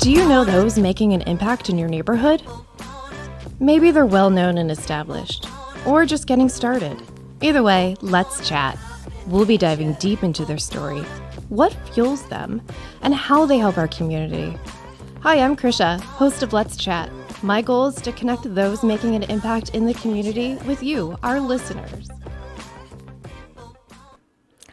Do you know those making an impact in your neighborhood? Maybe they're well known and established, or just getting started. Either way, let's chat. We'll be diving deep into their story, what fuels them, and how they help our community. Hi, I'm Krisha, host of Let's Chat. My goal is to connect those making an impact in the community with you, our listeners.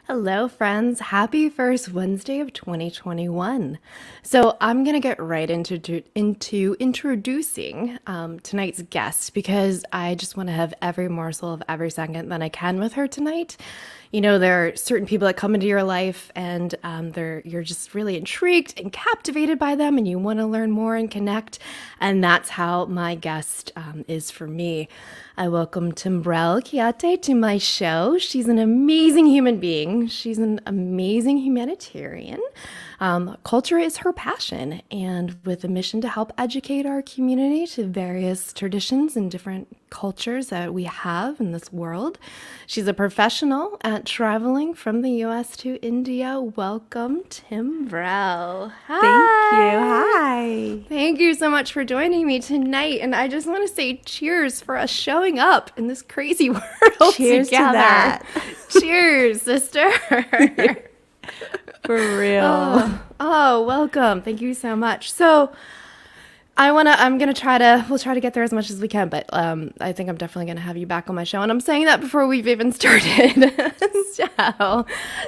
Hello, friends. Happy first Wednesday of 2021. So I'm going to get right into introducing tonight's guest because I just want to have every morsel of every second that I can with her tonight. You know, there are certain people that come into your life and you're just really intrigued and captivated by them and you want to learn more and connect. And that's how my guest is for me. I welcome Timbrel Chyatee to my show. She's an amazing human being. She's an amazing humanitarian. Culture is her passion, and with a mission to help educate our community to various traditions and different cultures that we have in this world. She's a professional at traveling from the U.S. to India. Welcome, Timbrel. Hi. Thank you. Hi. Thank you so much for joining me tonight. And I just want to say cheers for us showing up in this crazy world Cheers together. To that. Cheers, sister. For real. Oh, welcome. Thank you so much. So we'll try to get there as much as we can, but I think I'm definitely going to have you back on my show. And I'm saying that before we've even started.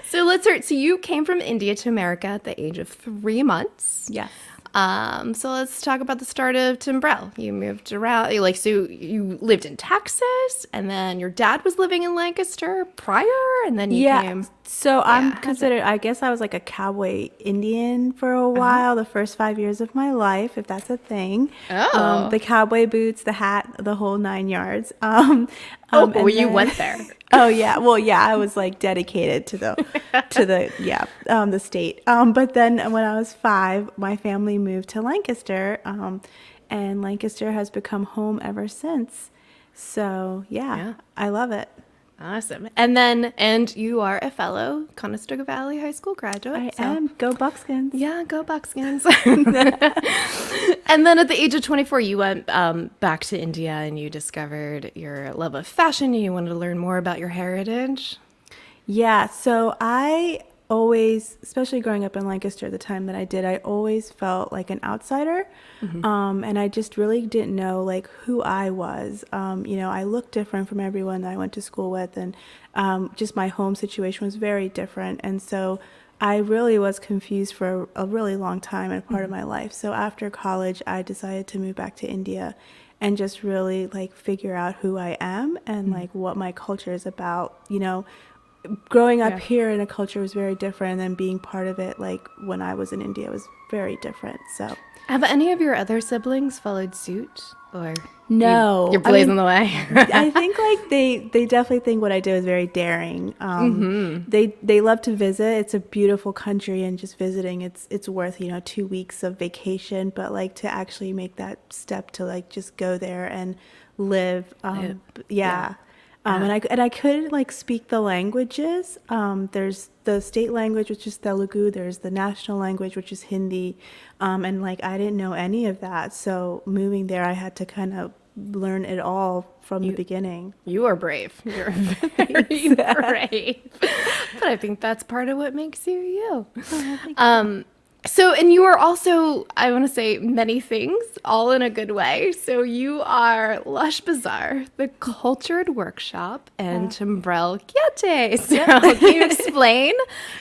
So let's start. So you came from India to America at the age of 3 months. Yes. So let's talk about the start of Timbrel. You moved around, so you lived in Texas, and then your dad was living in Lancaster prior, and then you came. So I'm considered, I guess I was like a cowboy Indian for a while, the first 5 years of my life, if that's a thing. Oh. The cowboy boots, the hat, the whole 9 yards. You went there. Oh yeah. Well, yeah, I was like dedicated to the state. But then when I was 5, my family moved to Lancaster, and Lancaster has become home ever since. So yeah. I love it. Awesome. And you are a fellow Conestoga Valley High School graduate. I am. Go Buckskins. Yeah, go Buckskins. And then at the age of 24, you went back to India and you discovered your love of fashion and you wanted to learn more about your heritage. Yeah, so I always, especially growing up in Lancaster at the time that I did, I always felt like an outsider. Mm-hmm. And I just really didn't know like who I was. I looked different from everyone that I went to school with, and just my home situation was very different. And so I really was confused for a really long time and part of my life. So after college, I decided to move back to India and just really like figure out who I am and like what my culture is about. Growing up here in a culture was very different, and then being part of it, like when I was in India, was very different. So, have any of your other siblings followed suit, or no? You're blazing the way. I think like they definitely think what I did was very daring. They love to visit. It's a beautiful country, and just visiting, it's worth 2 weeks of vacation. But like to actually make that step to like just go there and live, And I could like speak the languages. There's the state language, which is Telugu. There's the national language, which is Hindi. And like I didn't know any of that. So moving there, I had to kind of learn it all from the beginning. You are brave. You're very brave. But I think that's part of what makes you you. So, and you are also, I want to say many things, all in a good way. So you are Lush Bazaar, the Cultured Workshop, and Timbrel Chyatee. So can you explain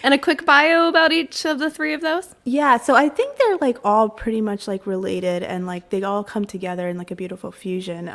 and a quick bio about each of the three of those? Yeah, so I think they're like all pretty much like related, and like they all come together in like a beautiful fusion.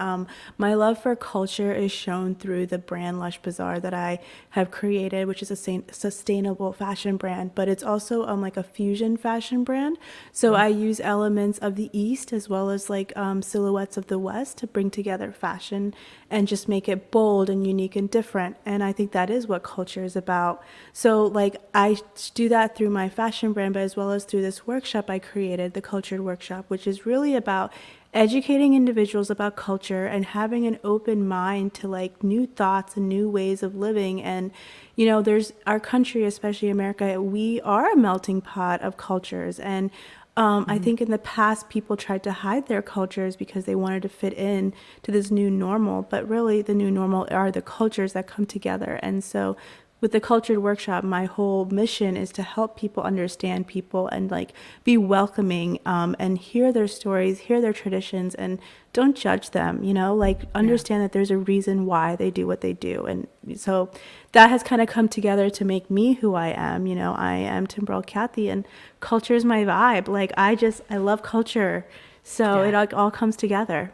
My love for culture is shown through the brand Lush Bazaar that I have created, which is a sustainable fashion brand, but it's also like a fusion fashion brand. So I use elements of the East as well as like silhouettes of the West to bring together fashion and just make it bold and unique and different. And I think that is what culture is about. So like I do that through my fashion brand, but as well as through this workshop I created, the Cultured Workshop, which is really about educating individuals about culture and having an open mind to like new thoughts and new ways of living. And there's our country, especially America, we are a melting pot of cultures. And I think in the past, people tried to hide their cultures because they wanted to fit in to this new normal. But really, the new normal are the cultures that come together. And so with the Cultured Workshop, my whole mission is to help people understand people and like be welcoming, and hear their stories, hear their traditions, and don't judge them, like understand that there's a reason why they do what they do. And so that has kind of come together to make me who I am. I am Timbrel Chyatee, and culture is my vibe. Like I love culture. So it all comes together.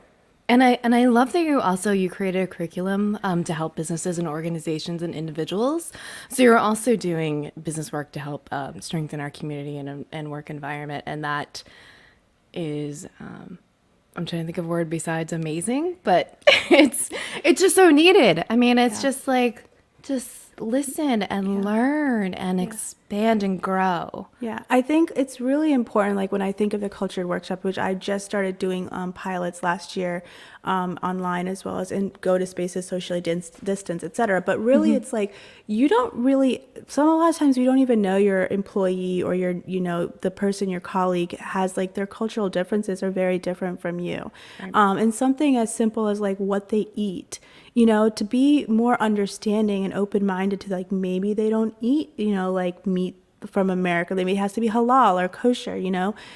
And I love that you created a curriculum to help businesses and organizations and individuals. So you're also doing business work to help strengthen our community and work environment. And that is, I'm trying to think of a word besides amazing, but it's just so needed. I mean, it's just like, just listen and learn and expand and grow. Yeah, I think it's really important. Like when I think of the Cultured Workshop, which I just started doing pilots last year online, as well as in go to spaces, socially distance, etc. But really, it's like you don't really. A lot of times we don't even know your employee or your the person, your colleague has like their cultural differences are very different from you. Right. And something as simple as like what they eat. To be more understanding and open-minded to like maybe they don't eat, like meat from America. Maybe it has to be halal or kosher,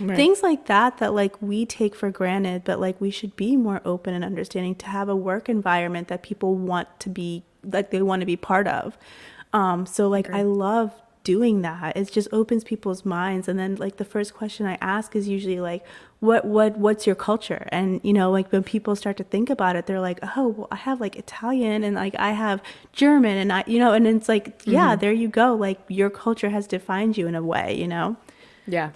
Right. Things like that like we take for granted, but like we should be more open and understanding to have a work environment that people want to be, like they want to be part of. So like I love doing that. It just opens people's minds. And then like the first question I ask is usually like, what's your culture? And like when people start to think about it, they're like, oh, well, I have like Italian and like I have German and and it's like, yeah, there you go. Like your culture has defined you in a way, Yeah.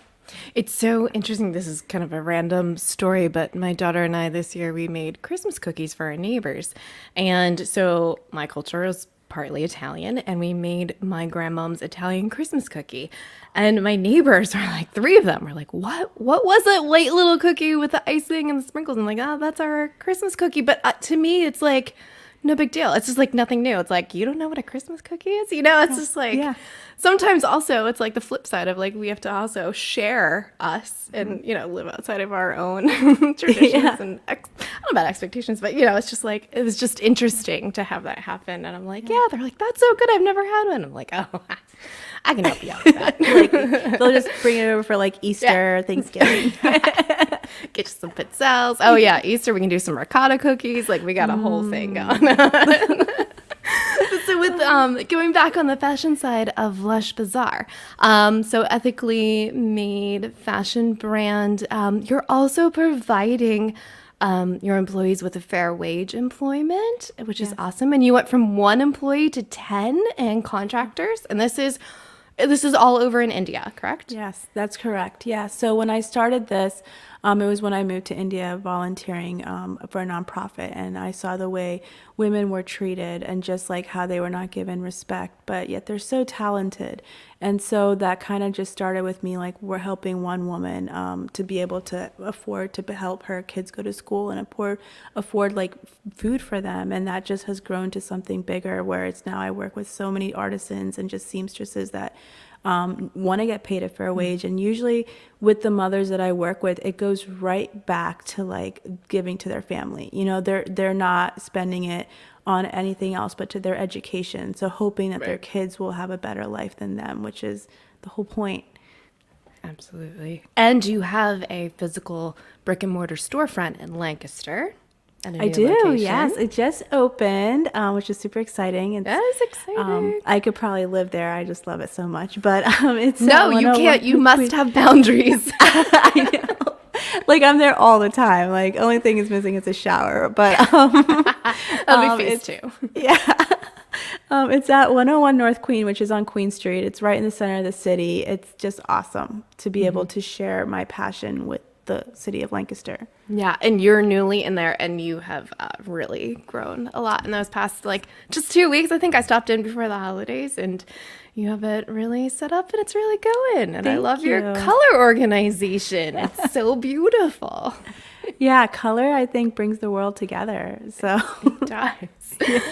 It's so interesting. This is kind of a random story, but my daughter and I this year, we made Christmas cookies for our neighbors. And so my culture is partly Italian, and we made my grandmom's Italian Christmas cookie. And my neighbors were like, three of them were like, what was that white little cookie with the icing and the sprinkles? I'm like, oh, that's our Christmas cookie. But to me, it's like, no big deal. It's just like nothing new. It's like, you don't know what a Christmas cookie is? It's just like, sometimes also it's like the flip side of like, we have to also share us and, live outside of our own traditions and I don't know about expectations, but it's just like, it was just interesting to have that happen. And I'm like, they're like, that's so good. I've never had one. I'm like, oh, I can help you out with that. Like, they'll just bring it over for like Easter, Thanksgiving. Get you some pizzelles. Oh yeah, Easter we can do some ricotta cookies. Like we got a whole thing going on. So with going back on the fashion side of Lush Bazaar, so ethically made fashion brand, you're also providing your employees with a fair wage employment, which is awesome. And you went from 1 employee to 10 and contractors, and this is all over in India, correct? Yes, that's correct. Yeah. So when I started this, it was when I moved to India volunteering for a nonprofit, and I saw the way women were treated and just like how they were not given respect, but yet they're so talented. And so that kind of just started with me, like we're helping one woman to be able to afford to help her kids go to school and afford like food for them. And that just has grown to something bigger where it's now I work with so many artisans and just seamstresses that want to get paid a fair wage. And usually with the mothers that I work with, it goes right back to like giving to their family. They're not spending it on anything else but to their education. So hoping that their kids will have a better life than them, which is the whole point. Absolutely. And you have a physical brick and mortar storefront in Lancaster. I do, location. Yes. It just opened, which is super exciing. That is exciting. I could probably live there. I just love it so much. But it's no, you can't. You must have boundaries. I know. Like I'm there all the time. Like only thing is missing is a shower. But that'll be phase 2. Yeah. It's at 101 North Queen, which is on Queen Street. It's right in the center of the city. It's just awesome to be able to share my passion with the city of Lancaster. Yeah, and you're newly in there, and you have really grown a lot in those past, like, just 2 weeks. I think I stopped in before the holidays, and you have it really set up, and it's really going. And I Thank love your you. color organization. It's so beautiful. Yeah, color, I think, brings the world together. So, It does.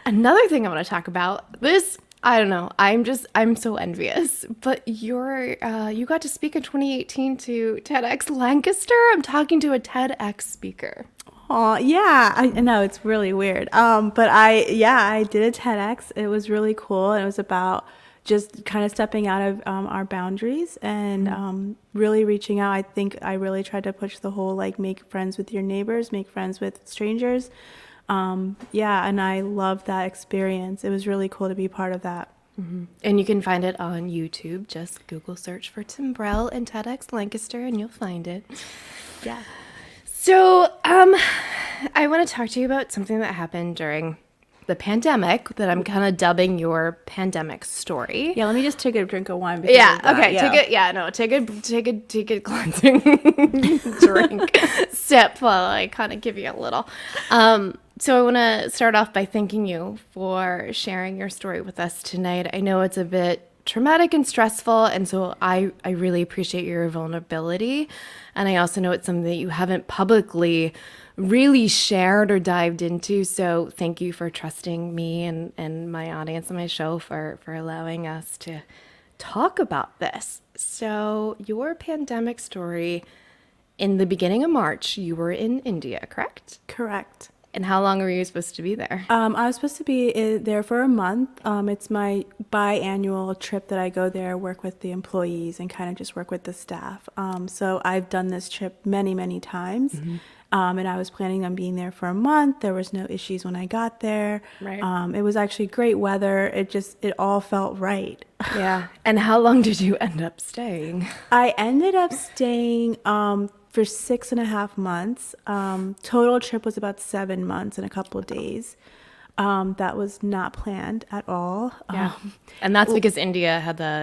Another thing I want to talk about, this, I don't know, I'm so envious, but you got to speak in 2018 to TEDx Lancaster. I'm talking to a TEDx speaker. oh, yeah, I know it's really weird. But I did a TEDx. It was really cool. And it was about just kind of stepping out of our boundaries and really reaching out. I think I really tried to push the whole, like, make friends with your neighbors, make friends with strangers. Yeah, and I loved that experience. It was really cool to be part of that. And you can find it on YouTube. Just Google search for Timbrel and TEDx Lancaster, and you'll find it. Yeah. So, I want to talk to you about something that happened during the pandemic that I'm kind of dubbing your pandemic story. Yeah, let me just take a drink of wine. Because Yeah. of that. Okay. Yeah. Take a cleansing drink sip while I kind of give you a little. So I want to start off by thanking you for sharing your story with us tonight. I know it's a bit traumatic and stressful, and so I really appreciate your vulnerability. And I also know it's something that you haven't publicly really shared or dived into. So thank you for trusting me and my audience and my show for allowing us to talk about this. So your pandemic story, in the beginning of March, you were in India, correct? Correct. And how long were you supposed to be there? I was supposed to be there for a month. It's my biannual trip that I go there, work with the employees, and kind of just work with the staff. So I've done this trip many, many times. And I was planning on being there for a month. There was no issues when I got there. Right. It was actually great weather. It all felt right. Yeah. And how long did you end up staying? I ended up staying for 6.5 months. Total trip was about 7 months and a couple of days. That was not planned at all. Yeah. And that's because India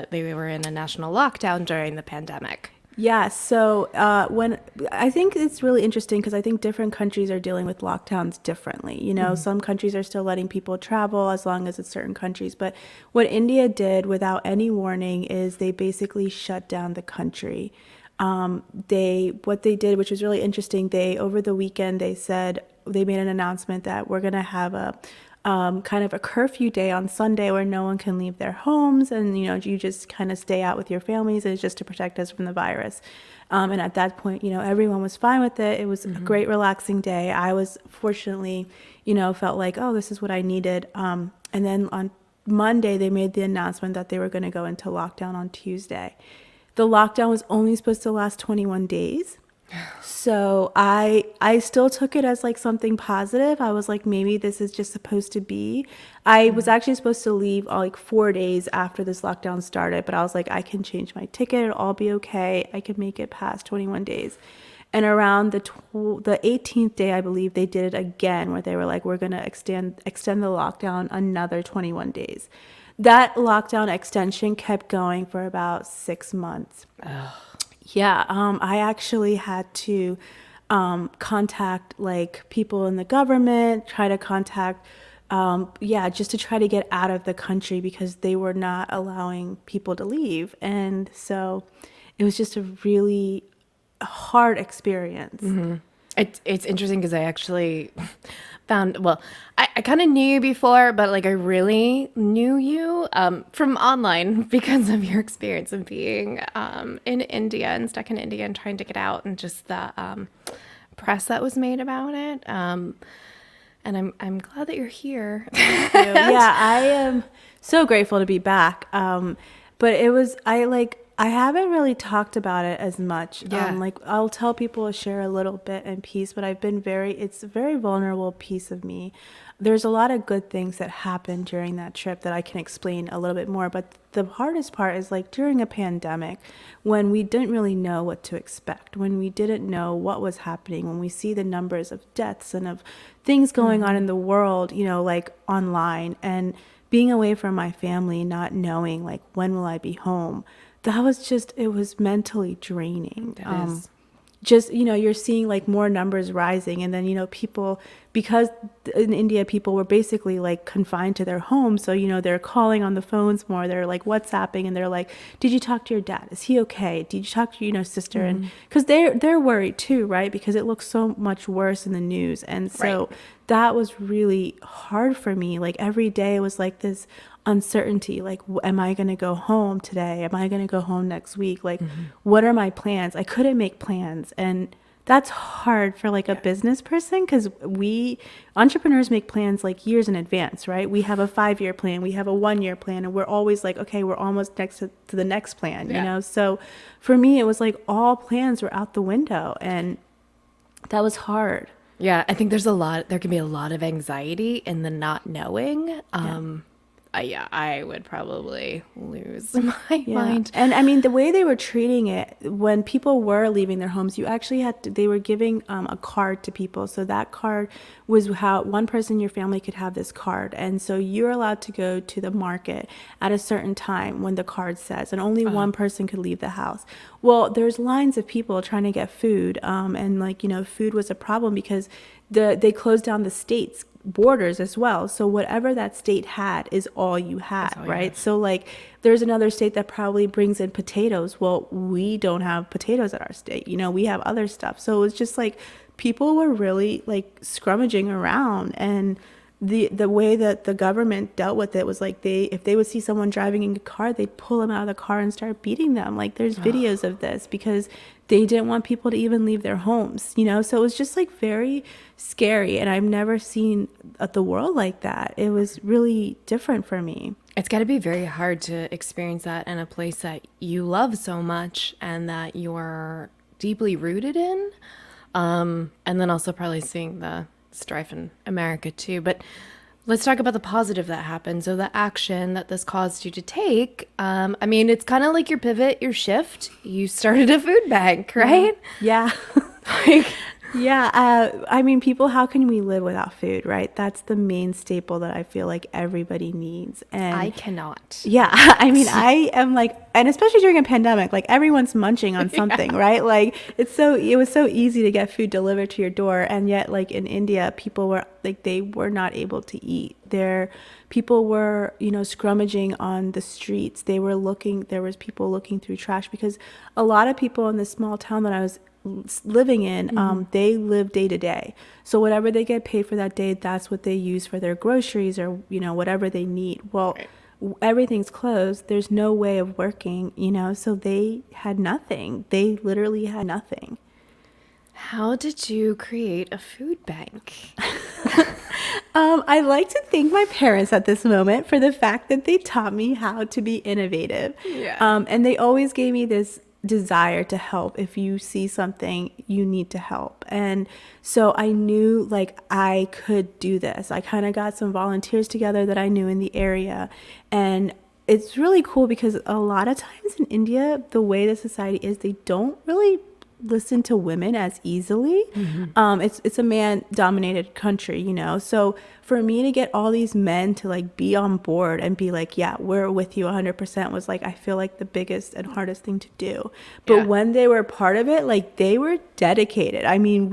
they were in a national lockdown during the pandemic. Yeah, so when I think it's really interesting because I think different countries are dealing with lockdowns differently. You know, some countries are still letting people travel as long as it's certain countries. But what India did without any warning is they basically shut down the country. What they did, which was really interesting, over the weekend they made an announcement that we're gonna have a kind of a curfew day on Sunday where no one can leave their homes, and you just kind of stay out with your families, and it's just to protect us from the virus. And at that point, everyone was fine with it. It was a great relaxing day. I was fortunately, felt like, oh, this is what I needed. And then on Monday they made the announcement that they were going to go into lockdown on Tuesday. The lockdown was only supposed to last 21 days. So I still took it as like something positive. I was like, maybe this is just supposed to be. I was actually supposed to leave like 4 days after this lockdown started, but I was like, I can change my ticket. It'll all be okay. I can make it past 21 days. And around the 18th day, I believe they did it again, where they were like, we're going to extend the lockdown another 21 days. That lockdown extension kept going for about 6 months. Yeah, I actually had to contact like people in the government, try to contact, just to try to get out of the country because they were not allowing people to leave. And so it was just a really hard experience. It's interesting because I actually I kind of knew you before, but like I really knew you from online because of your experience of being in India and stuck in India and trying to get out, and just the press that was made about it. And I'm glad that you're here. Yeah, I am so grateful to be back. But I haven't really talked about it as much. Yeah. Like I'll tell people to share a little bit in piece, but it's a very vulnerable piece of me. There's a lot of good things that happened during that trip that I can explain a little bit more. But the hardest part is like during a pandemic, when we didn't really know what to expect, when we didn't know what was happening, when we see the numbers of deaths and of things going on in the world, like online, and being away from my family, not knowing like when will I be home. That was it was mentally draining. That is. just, you're seeing like more numbers rising. And then, people, because in India, people were basically like confined to their homes. So, they're calling on the phones more. They're like WhatsApping and they're like, did you talk to your dad? Is he okay? Did you talk to, sister? And because they're worried too, right? Because it looks so much worse in the news. And so that was really hard for me. Like every day it was like this uncertainty, like, am I going to go home today? Am I going to go home next week? Like, what are my plans? I couldn't make plans. And that's hard for like a business person, because we entrepreneurs make plans like years in advance, right? We have a 5-year plan, we have a 1-year plan, and we're always like, okay, we're almost next to the next plan, So for me, it was like all plans were out the window, and that was hard. Yeah, I think there can be a lot of anxiety in the not knowing. I would probably lose my mind. And I mean, the way they were treating it, when people were leaving their homes, you actually they were giving a card to people. So that card was how one person in your family could have this card. And so you're allowed to go to the market at a certain time when the card says, and only one person could leave the house. Well, there's lines of people trying to get food. And like, food was a problem because they closed down the state's borders as well. So whatever that state had is all you had, right? So like there's another state that probably brings in potatoes. Well, we don't have potatoes at our state. We have other stuff. So it's just like people were really like scrummaging around, and the way that the government dealt with it was like if they would see someone driving in a car, they'd pull them out of the car and start beating them. Like there's videos of this, because they didn't want people to even leave their homes, so it was just like very scary. And I've never seen the world like that. It was really different for me. It's got to be very hard to experience that in a place that you love so much and that you're deeply rooted in. And then also probably seeing the strife in America too. But let's talk about the positive that happened. So the action that this caused you to take, I mean, it's kind of like your pivot, your shift. You started a food bank, right? Yeah. I mean, people, how can we live without food, right? That's the main staple that I feel like everybody needs. And I cannot. Yeah. I mean, I am like, and especially during a pandemic, like everyone's munching on something, right? Like it was so easy to get food delivered to your door. And yet like in India, people were like, they were not able to eat. People were, scrummaging on the streets. There was people looking through trash, because a lot of people in this small town that I was living in, they live day to day. So whatever they get paid for that day, that's what they use for their groceries or, whatever they need. Well, everything's closed. There's no way of working, so they had nothing. They literally had nothing. How did you create a food bank? I like to thank my parents at this moment for the fact that they taught me how to be innovative. Yeah. And they always gave me this desire to help. If you see something, you need to help. And so I knew like I could do this. I kind of got some volunteers together that I knew in the area. And it's really cool because a lot of times in India, the way the society is, they don't really listen to women as easily. It's a man-dominated country, so for me to get all these men to like be on board and be like, yeah, we're with you 100% was like, I feel like the biggest and hardest thing to do. But when they were part of it, like they were dedicated. I mean,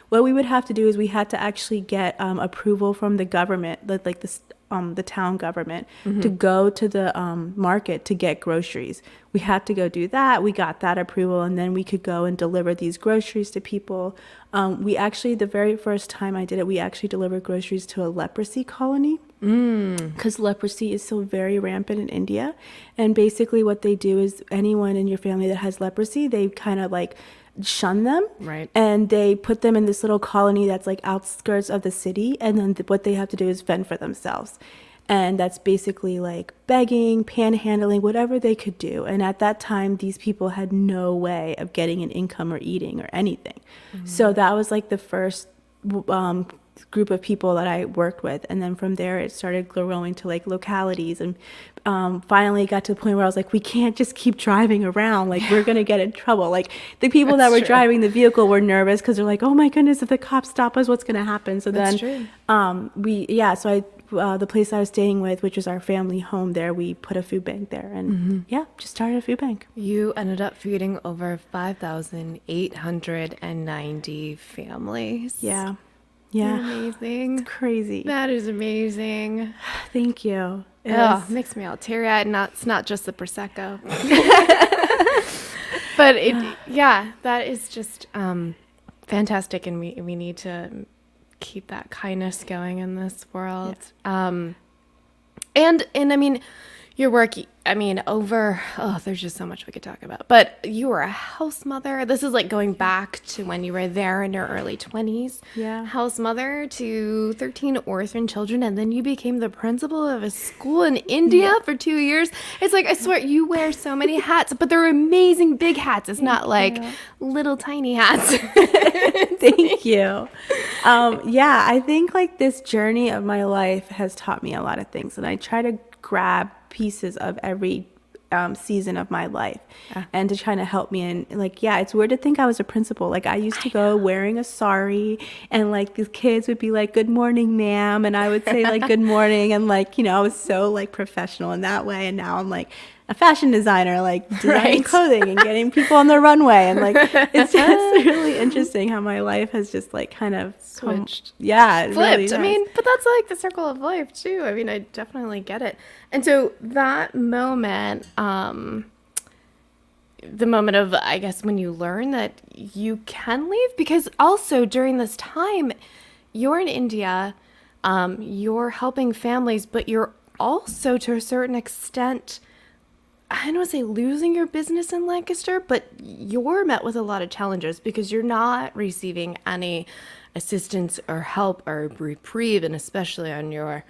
what we would have to do is we had to actually get approval from the government, like the town government, to go to the market to get groceries. We had to go do that. We got that approval, and then we could go and deliver these groceries to people. We actually, the very first time I did it, we actually delivered groceries to a leprosy colony, because leprosy is so very rampant in India. And basically what they do is anyone in your family that has leprosy, they kind of like shun them, right? And they put them in this little colony that's like outskirts of the city, and then what they have to do is fend for themselves. And that's basically like begging, panhandling, whatever they could do. And at that time, these people had no way of getting an income or eating or anything. So that was like the first group of people that I worked with. And then from there, it started growing to like localities. And finally got to the point where I was like, we can't just keep driving around. Like, we're going to get in trouble. Like, the people that were driving the vehicle were nervous because they're like, oh my goodness, if the cops stop us, what's going to happen? So then so I the place I was staying with, which was our family home there, we put a food bank there, and yeah, just started a food bank. You ended up feeding over 5,890 families. Yeah. Amazing. It's crazy. That is amazing. Thank you. Makes me all teary-eyed. It's not just the Prosecco. But that is just fantastic, and we need to keep that kindness going in this world. And I mean, your work, there's just so much we could talk about. But you were a house mother. This is like going back to when you were there in your early 20s. Yeah. House mother to 13 orphan children. And then you became the principal of a school in India for 2 years. It's like, I swear, you wear so many hats, but they're amazing big hats. It's not like little tiny hats. Thank you. I think like this journey of my life has taught me a lot of things, and I try to grab pieces of every season of my life and to try to help me. And like, it's weird to think I was a principal. Like I used to go wearing a sari, and like these kids would be like, "Good morning, ma'am," and I would say like, "Good morning," and like, I was so like professional in that way. And now I'm like a fashion designer, like designing clothing and getting people on the runway, and like it's just really interesting how my life has just like kind of switched. It flipped. Really has. I mean, but that's like the circle of life too. I mean, I definitely get it. And so that moment, the moment of, I guess, when you learn that you can leave, because also during this time, you're in India, you're helping families, but you're also to a certain extent, I don't want to say losing your business in Lancaster, but you're met with a lot of challenges because you're not receiving any assistance or help or reprieve, and especially on your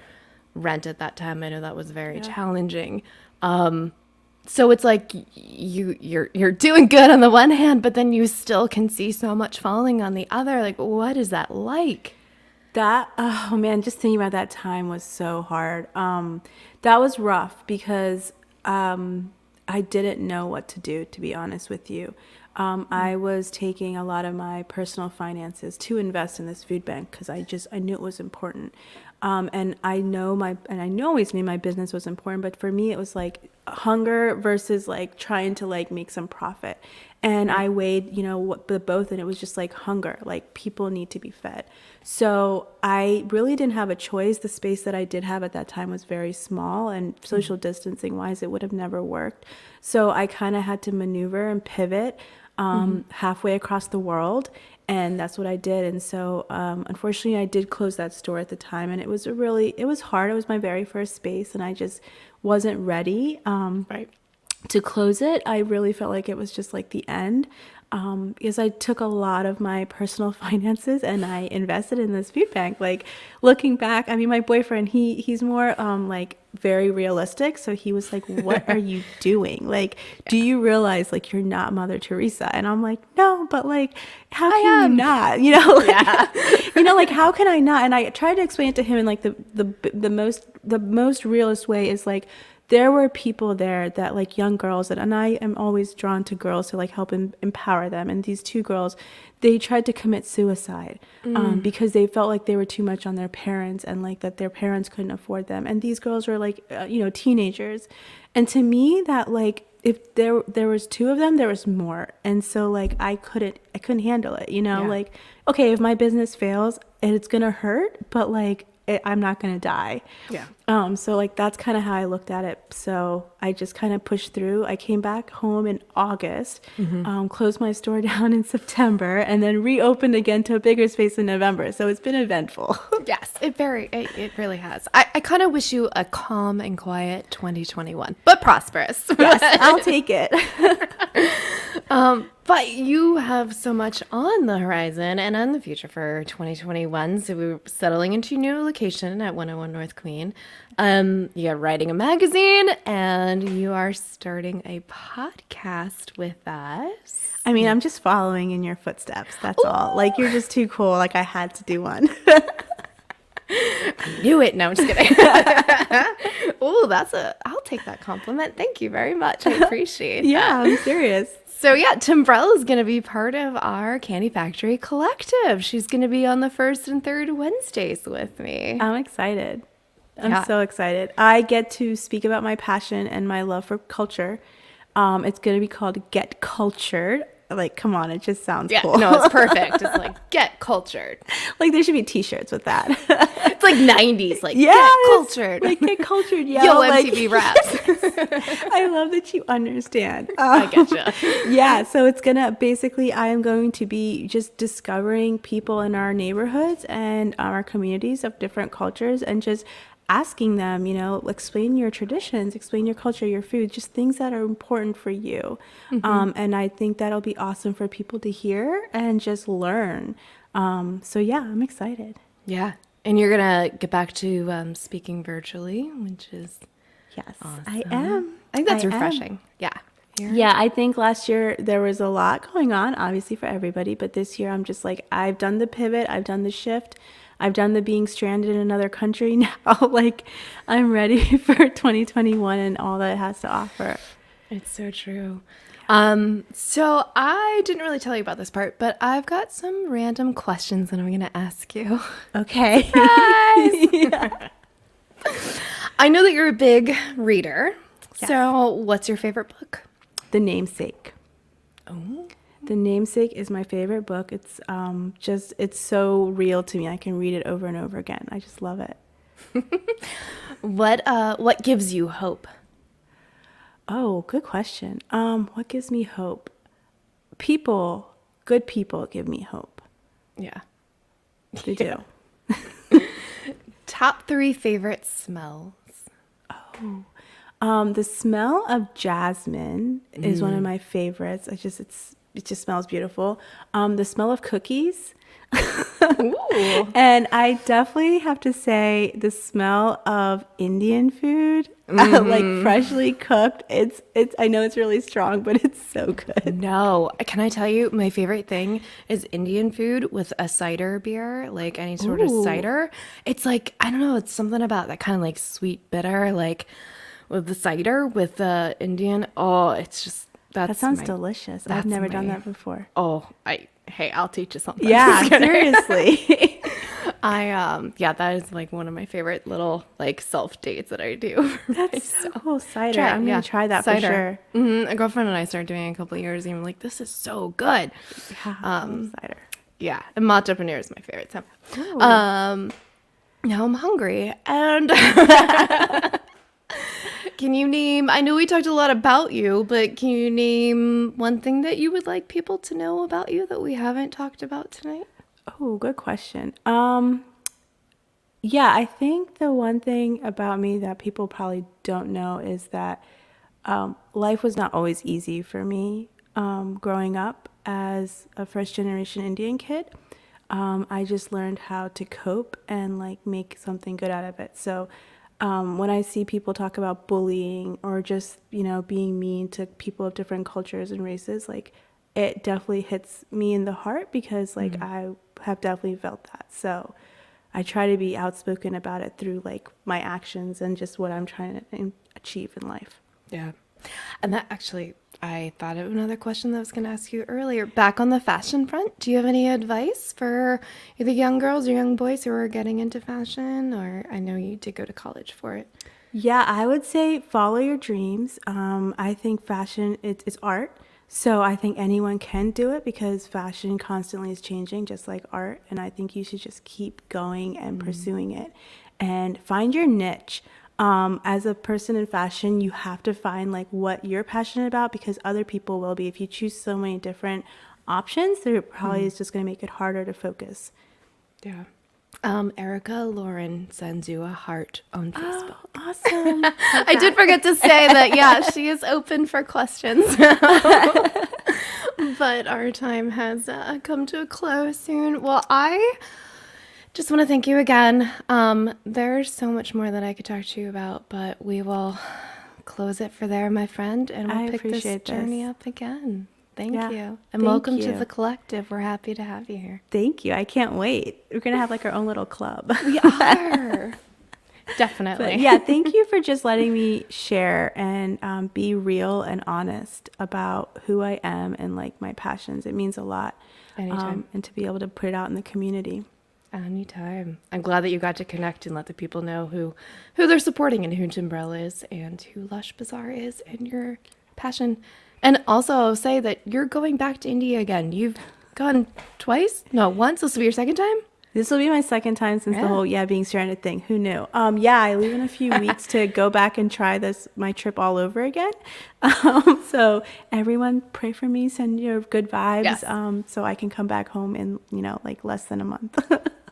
rent at that time. I know that was very challenging. So it's like you're doing good on the one hand, but then you still can see so much falling on the other. Like, what is that like? Oh man, just thinking about that time was so hard. That was rough because I didn't know what to do, to be honest with you. I was taking a lot of my personal finances to invest in this food bank because I knew it was important. And I always knew my business was important, but for me it was like hunger versus like trying to like make some profit. And I weighed, both, and it was just like hunger, like people need to be fed. So I really didn't have a choice. The space that I did have at that time was very small, and social distancing wise, it would have never worked. So I kind of had to maneuver and pivot halfway across the world. And that's what I did. And so, unfortunately, I did close that store at the time, and it was hard. It was my very first space, and I just wasn't ready. To close it. I really felt like it was just like the end, because I took a lot of my personal finances and I invested in this food bank. Like looking back, I mean, my boyfriend, he's more like very realistic. So he was like, "What are you doing? Like, do you realize like you're not Mother Teresa?" And I'm like, "No, but like, how can you not? Like how can I not?" And I tried to explain it to him in like the most realist way is like, there were people there that like young girls and I am always drawn to girls to like help empower them. And these two girls, they tried to commit suicide because they felt like they were too much on their parents and like that their parents couldn't afford them. And these girls were like, teenagers. And to me that like, if there was two of them, there was more. And so like, I couldn't handle it, like, okay, if my business fails, it's going to hurt, but like, I'm not going to die. Yeah. So like that's kind of how I looked at it. So I just kind of pushed through. I came back home in August, closed my store down in September, and then reopened again to a bigger space in November. So it's been eventful. Yes, it really has. I kind of wish you a calm and quiet 2021, but prosperous. Yes, I'll take it. But you have so much on the horizon and on the future for 2021. So we're settling into your new location at 101 North Queen. You're writing a magazine and you are starting a podcast with us. I mean, I'm just following in your footsteps. That's all. Like, you're just too cool. Like, I had to do one. I knew it. No, I'm just kidding. I'll take that compliment. Thank you very much. I appreciate that. Yeah, I'm serious. So yeah, Timbrel is going to be part of our Candy Factory collective. She's going to be on the first and third Wednesdays with me. I'm excited. I'm Yeah. so excited. I get to speak about my passion and my love for culture. It's going to be called Get Cultured. Like, come on, it just sounds Yeah, cool. no, it's perfect. It's like, get cultured. Like, there should be t-shirts with that. It's like 90s, like, get Yes, cultured. like Get Cultured, yo. Yo, Like, MTV Raps. I love that you understand. I getcha. Yeah, so it's gonna basically, I am going to be just discovering people in our neighborhoods and our communities of different cultures and just asking them, explain your traditions, explain your culture, your food, just things that are important for you. And I think that'll be awesome for people to hear and just learn. So yeah, I'm excited. Yeah. And you're going to get back to speaking virtually, which is Yes, awesome. I am. I think that's I am. refreshing. Yeah. Yeah, I think last year there was a lot going on, obviously for everybody, but this year I'm just like, I've done the pivot, I've done the shift, I've done the being stranded in another country now. Like, I'm ready for 2021 and all that it has to offer. It's so true. So I didn't really tell you about this part, but I've got some random questions that I'm going to ask you. Okay. Surprise! I know that you're a big reader. Yes. So what's your favorite book? The Namesake. Oh. The Namesake is my favorite book. It's it's so real to me. I can read it over and over again. I just love it. What gives you hope? Oh, good question. What gives me hope? People, good people give me hope. Yeah. They do. Top 3 favorite smells. The smell of jasmine is one of my favorites. It just smells beautiful. The smell of cookies. Ooh. And I definitely have to say the smell of Indian food, like freshly cooked. It's I know it's really strong, but it's so good. No, can I tell you, my favorite thing is Indian food with a cider beer, like any sort of Ooh. cider. It's like, I don't know, it's something about that kind of like sweet bitter, like with the cider with the Indian. Oh, it's just, That sounds my, delicious. I've that's never done my- that before. Oh, hey, I'll teach you something. Yeah, Just kidding. seriously. Yeah, that is like one of my favorite little like self dates that I do. That's so cool. Cider. Try it, I'm yeah. gonna try that Cider. for sure. A girlfriend and I started doing it a couple of years ago. And I'm like, this is so good. Yeah, I love cider. Yeah, and entrepreneur is my favorite. So, Ooh. now I'm hungry. And can you name? I know we talked a lot about you, but can you name one thing that you would like people to know about you that we haven't talked about tonight? Oh, good question. Yeah, I think the one thing about me that people probably don't know is that life was not always easy for me growing up as a first generation Indian kid. I just learned how to cope and like make something good out of it. So when I see people talk about bullying or just, being mean to people of different cultures and races, like it definitely hits me in the heart because like I have definitely felt that. So I try to be outspoken about it through like my actions and just what I'm trying to achieve in life. Yeah. And that actually, I thought of another question that I was going to ask you earlier. Back on the fashion front, do you have any advice for either young girls or young boys who are getting into fashion? Or I know you did go to college for it. Yeah, I would say follow your dreams. I think fashion, it's art. So I think anyone can do it because fashion constantly is changing, just like art. And I think you should just keep going and pursuing it and find your niche. As a person in fashion, you have to find like what you're passionate about because other people will be. If you choose so many different options, there probably is just going to make it harder to focus. Yeah. Erica Lauren sends you a heart on Facebook. Oh, awesome. I did forget to say that, yeah, she is open for questions. But our time has come to a close soon. Well, I just want to thank you again. There's so much more that I could talk to you about, but we will close it for there, my friend, and I we'll pick this appreciate this. journey up again. Thank Yeah, you. And thank welcome to you. the collective. We're happy to have you here. Thank you. I can't wait. We're going to have like our own little club. We are. Definitely. But yeah, thank you for just letting me share and be real and honest about who I am and like my passions. It means a lot. Anytime. And to be able to put it out in the community. Anytime. I'm glad that you got to connect and let the people know who they're supporting and who Timbrel is and who Lush Bazaar is and your passion. And also I'll say that you're going back to India again. You've gone twice? No, once. This will be your second time? This will be my second time since the whole being stranded thing. Who knew? I leave in a few weeks to go back and try my trip all over again. So everyone pray for me, send your good vibes, Yes. so I can come back home in, like less than a month.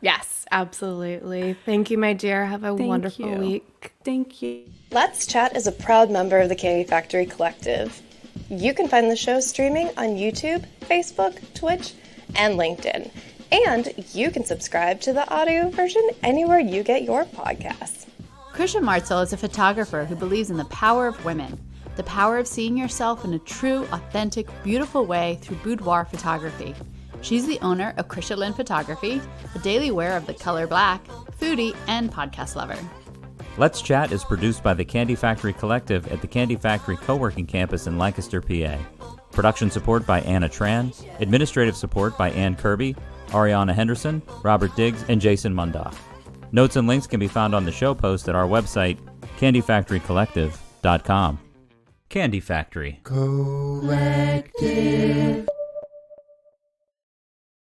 Yes, absolutely. Thank you, my dear. Have a wonderful week. Thank you. Let's Chat is a proud member of the Candy Factory Collective. You can find the show streaming on YouTube, Facebook, Twitch, and LinkedIn. And you can subscribe to the audio version anywhere you get your podcasts. Krisha Martzel is a photographer who believes in the power of women, the power of seeing yourself in a true, authentic, beautiful way through boudoir photography. She's the owner of Krisha Lynn Photography, a daily wear of the color black, foodie, and podcast lover. Let's Chat is produced by the Candy Factory Collective at the Candy Factory Co-working Campus in Lancaster, PA. Production support by Anna Tran, administrative support by Ann Kirby, Ariana Henderson, Robert Diggs, and Jason Mundoff. Notes and links can be found on the show post at our website, candyfactorycollective.com. Candy Factory. Collective.